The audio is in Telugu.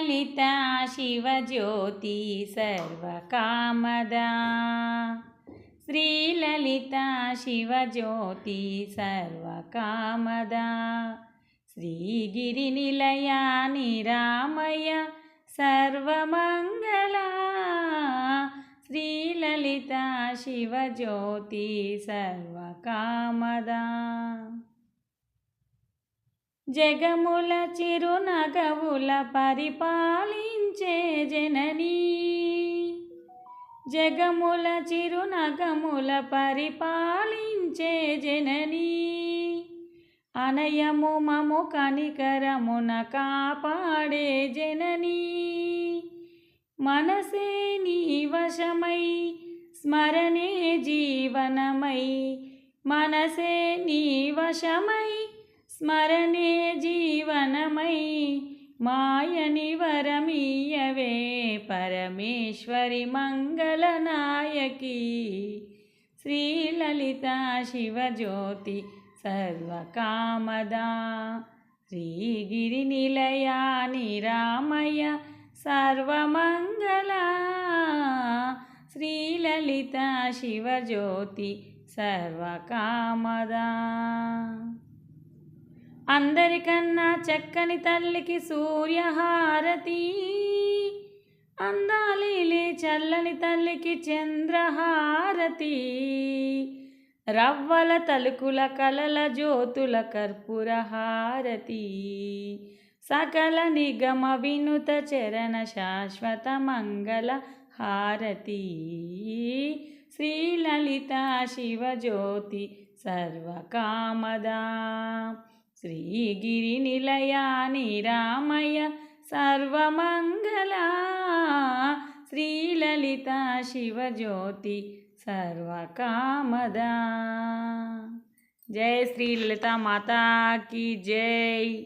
श्रीललिता शिवज्योति सर्वकामदा श्रीललिता शिवज्योति सर्वकामदा श्रीगिरिनिलया निरामय सर्वमङ्गला श्रीललिता शिवज्योति सर्वकामदा జగముల చిరునగవుల పరిపాలించే జననీ జగముల చిరునగముల పరిపాలించే జననీ అనయము మము కనికరమున కాపాడే జననీ మనసే నీ వశమై స్మరణే జీవనమై మనసే నీ వశమై స్మరణే జీవనమై మాయని వరమీయవే పరమేశ్వరి మంగళనాయకి శ్రీలలితా శివజ్యోతి సర్వకామదా శ్రీగిరినిలయా నిరామయ సర్వమంగళా శ్రీలలితా శివజ్యోతి సర్వకామదా అందరికన్నా చక్కని తల్లికి సూర్యహారతి అందాలిలే చల్లని తల్లికి చంద్రహారతి రవ్వల తలుకుల కలల జ్యోతుల కర్పూర హారతి సకల నిగమ వినుత చరణ శాశ్వత మంగళ హారతి శ్రీలలితా శివజ్యోతి సర్వకామదా श्रीगिरिनिलया निरामय सर्वमङ्गला श्रीललिता शिवज्योति सर्वकामदा जय श्री ललिता माता की जय।